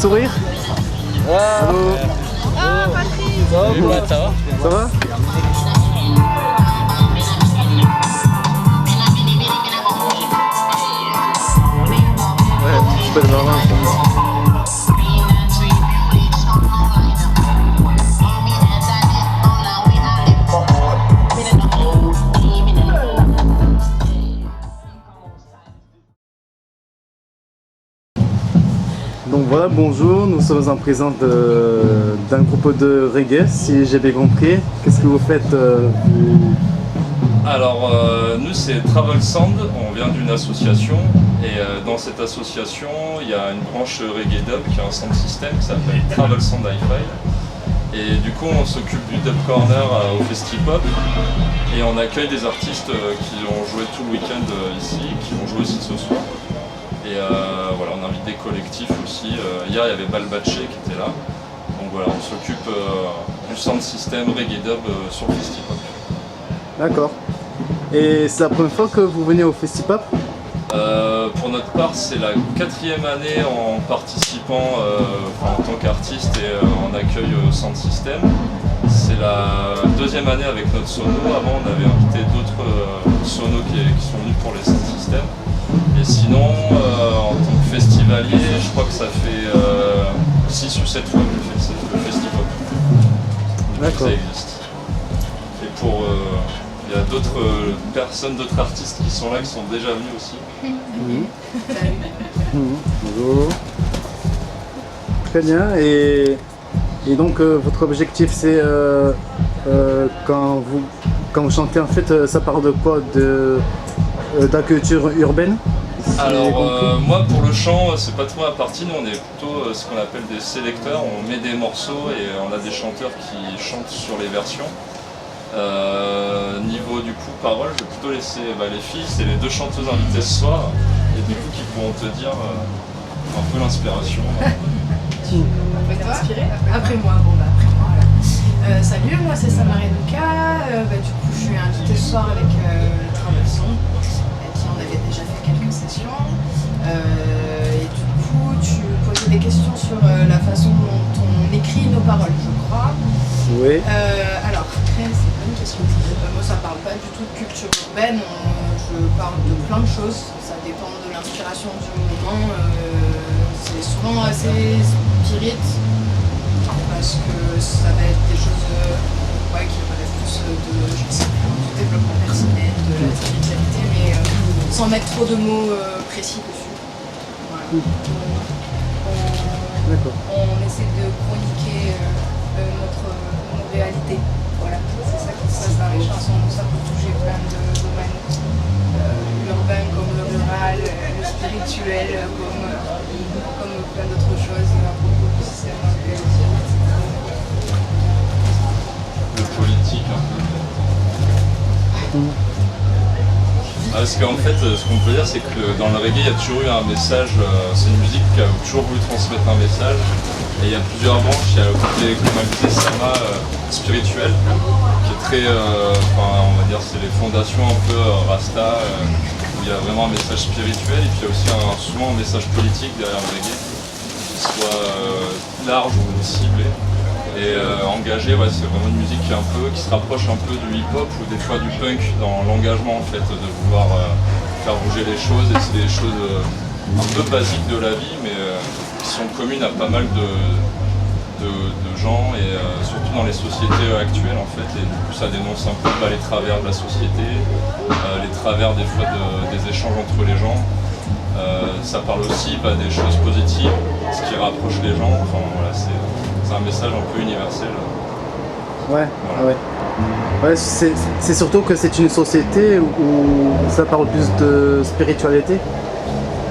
sourire. Allô. Ah, Patrick. Ça va? Ça va? Ouais, un petit peu de marin. Donc voilà, bonjour, nous sommes en présence d'un groupe de reggae, si j'ai bien compris. Qu'est-ce que vous faites Alors, nous c'est Travel Sound, on vient d'une association et dans cette association il y a une branche reggae dub qui a un sound system qui s'appelle Travel Sound Hi-Fi. Et du coup on s'occupe du dub corner au Festipop et on accueille des artistes qui ont joué tout le week-end ici, qui vont jouer aussi ce soir. Et voilà, on invite des collectifs aussi. Hier il y avait Balbache qui était là. Donc voilà, on s'occupe du sound system reggae dub sur le Festipop. D'accord. Et c'est la première fois que vous venez au Festipop? Pour notre part, c'est la 4e année en participant en tant qu'artiste et en accueil au sound system. C'est la 2e année avec notre sono. Avant, on avait invité d'autres sonos qui sont venus pour les sound systems. Et sinon, en tant que festivalier, je crois que ça fait 6 ou 7 fois que je fais le Festipop. D'accord. Ça existe. Et pour... il y a d'autres personnes, d'autres artistes qui sont là, qui sont déjà venus aussi. Bonjour. Très bien. Et donc votre objectif c'est quand vous chantez en fait ça parle de quoi? De la culture urbaine? Alors moi pour le chant c'est pas trop ma partie, nous on est plutôt ce qu'on appelle des sélecteurs, on met des morceaux et on a des chanteurs qui chantent sur les versions. Niveau du coup parole, je vais plutôt laisser les filles, c'est les 2 chanteuses invitées ce soir et du coup qui pourront te dire un peu l'inspiration. Après moi, bon bah après moi. Voilà. Salut, moi c'est Samara Luca. Du coup je suis invitée ce soir avec le Travel Sound, avec qui on avait déjà fait quelques sessions. Et du coup tu posais des questions sur la façon dont on écrit nos paroles, je crois. Oui. Alors après c'est pas une question. Moi ça parle pas du tout de culture urbaine, je parle de plein de choses, ça dépend de l'inspiration du moment, c'est souvent assez spirit, parce que ça va être des choses qui relèvent plus du développement personnel, de la spiritualité, mais sans mettre trop de mots précis dessus. Voilà. D'accord. On essaie de chroniquer notre réalité. Voilà, c'est ça qui se passe dans les chansons, ça peut toucher plein de domaines, l'urbain comme le rural, le spirituel comme plein d'autres choses à propos du système éducatif. Le politique un peu. Parce qu'en fait, ce qu'on peut dire, c'est que dans le reggae, il y a toujours eu un message, c'est une musique qui a toujours voulu transmettre un message. Et il y a plusieurs branches, il y a le côté, comme elle disait Sama, spirituel, qui est très, on va dire, c'est les fondations un peu Rasta, où il y a vraiment un message spirituel, et puis il y a aussi souvent un message politique derrière le reggae, qui soit large ou ciblé. Et engagé, c'est vraiment une musique qui se rapproche un peu du hip-hop ou des fois du punk dans l'engagement en fait, de vouloir faire bouger les choses, et c'est des choses un peu basiques de la vie, mais qui sont communes à pas mal de gens, et surtout dans les sociétés actuelles en fait, et du coup ça dénonce un peu les travers de la société, les travers des fois des échanges entre les gens. Ça parle aussi des choses positives, ce qui rapproche les gens, enfin voilà, c'est un message un peu universel. Ouais, voilà. Ouais, c'est surtout que c'est une société où ça parle plus de spiritualité.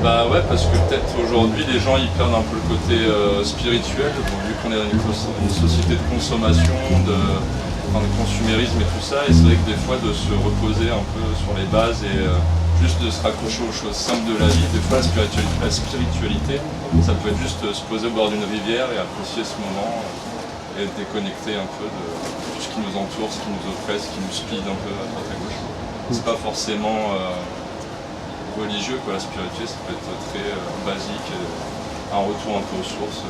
Bah ouais, parce que peut-être aujourd'hui les gens ils perdent un peu le côté spirituel, vu qu'on est dans une société de consommation, de consumérisme et tout ça, et c'est vrai que des fois de se reposer un peu sur les bases et juste de se raccrocher aux choses simples de la vie, des fois la spiritualité, ça peut être juste se poser au bord d'une rivière et apprécier ce moment et être déconnecté un peu de tout ce qui nous entoure, ce qui nous oppresse, ce qui nous speed un peu à droite à gauche. C'est pas forcément religieux, la spiritualité, ça peut être très basique, un retour un peu aux sources,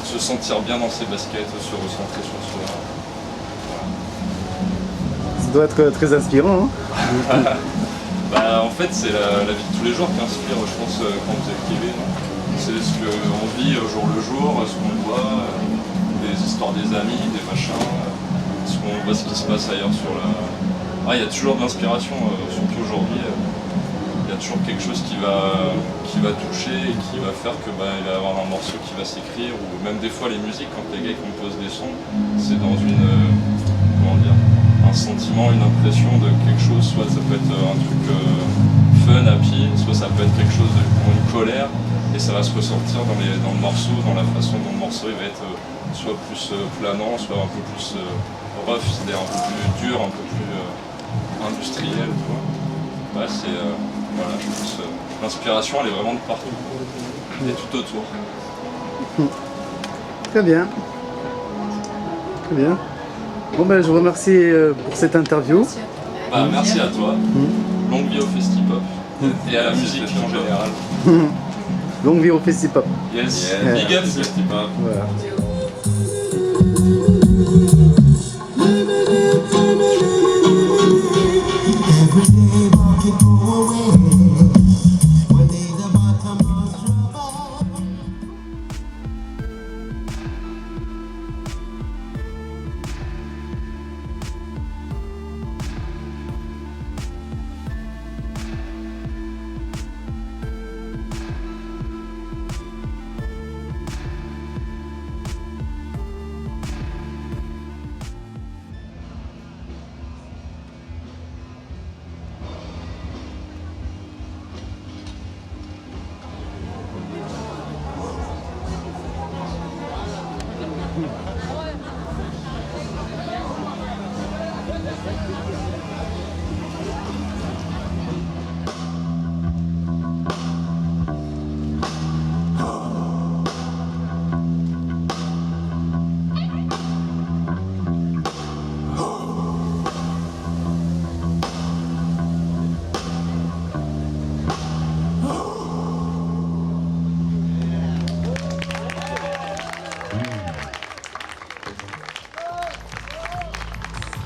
se sentir bien dans ses baskets, se recentrer sur soi. Ça doit être très inspirant. Hein. Bah, en fait, c'est la vie de tous les jours qui inspire, je pense, quand vous écrivez. C'est ce qu'on vit au jour le jour, ce qu'on voit, des histoires des amis, des machins, ce qu'on voit, ce qui se passe ailleurs sur la... Ah, il y a toujours de l'inspiration, surtout aujourd'hui. Il y a toujours quelque chose qui va toucher et qui va faire que il va y avoir un morceau qui va s'écrire, ou même des fois les musiques, quand les gars composent des sons, c'est dans une... comment dire, un sentiment, une impression de quelque chose, soit ça peut être un truc fun, happy, soit ça peut être quelque chose de une colère, et ça va se ressortir dans le morceau, dans la façon dont le morceau il va être soit plus planant, soit un peu plus rough, c'est-à-dire un peu plus dur, un peu plus industriel, tu vois. Ouais, c'est... voilà, je pense l'inspiration elle est vraiment de partout, et tout autour. Très bien. Très bien. Bon ben je vous remercie pour cette interview. Merci à toi. Longue vie au Festipop et à la musique en général. Longue vie au Festipop. Yes, big up Festipop. Voilà.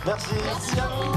Merci à vous.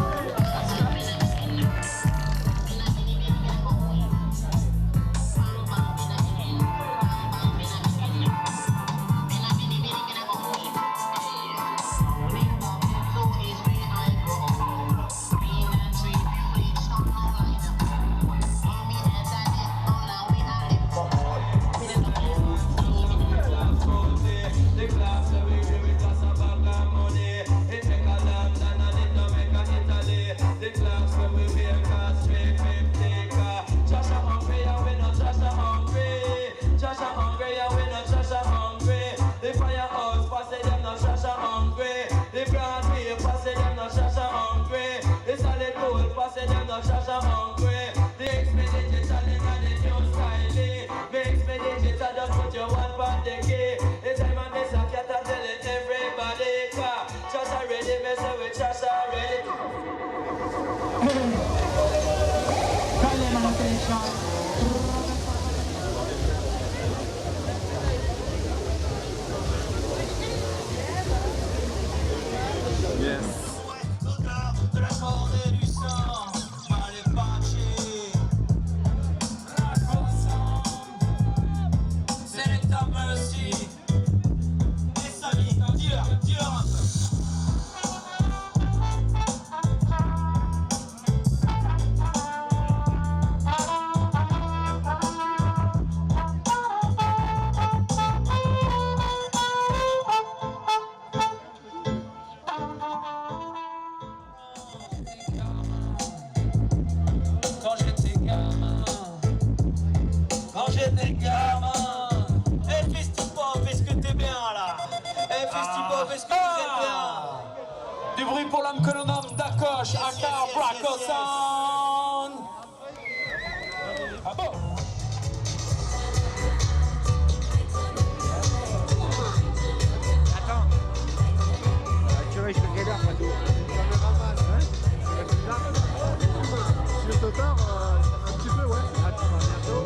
Du bruit pour l'homme que l'on nomme Dakosh, aka Braco Sound. Ah bon? Attends. Tu risques quelle heure, Patou? Sur le tard, un petit peu, ouais. Ah, tu vas bientôt.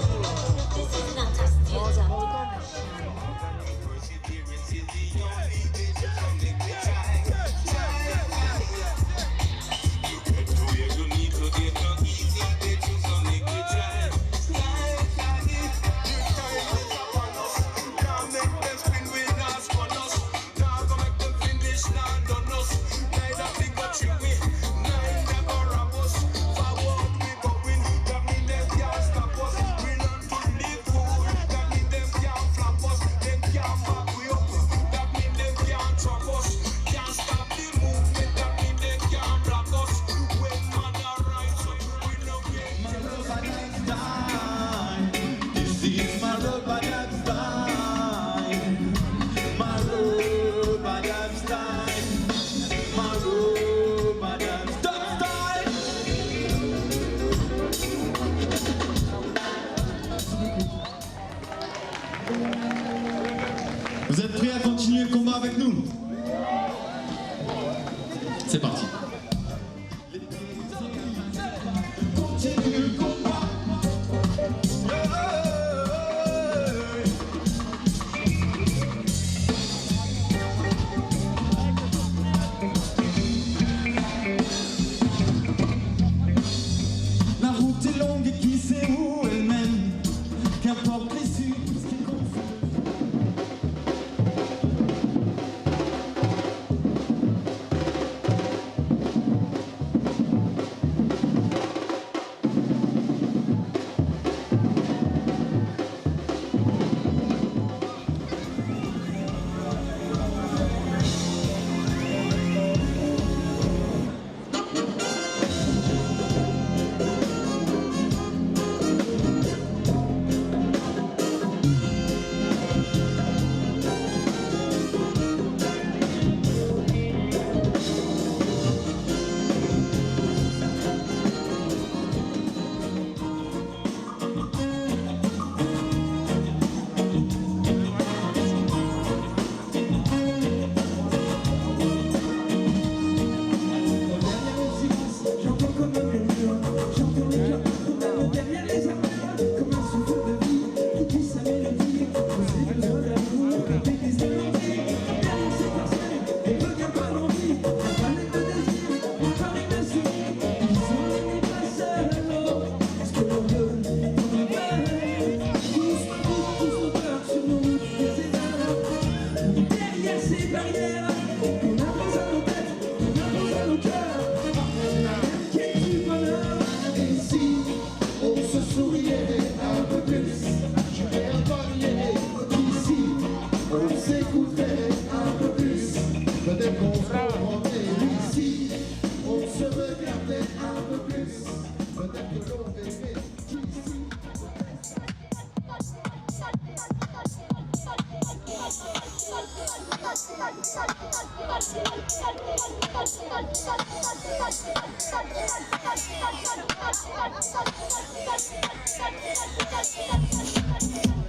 C'est parti. La route est longue et qui sait où elle mène, qu'importe l'issue, ce qui compte. Peut-être qu'on se comprendrait ici, on se regardait un peu plus. Peut-être que l'on verrait Ici.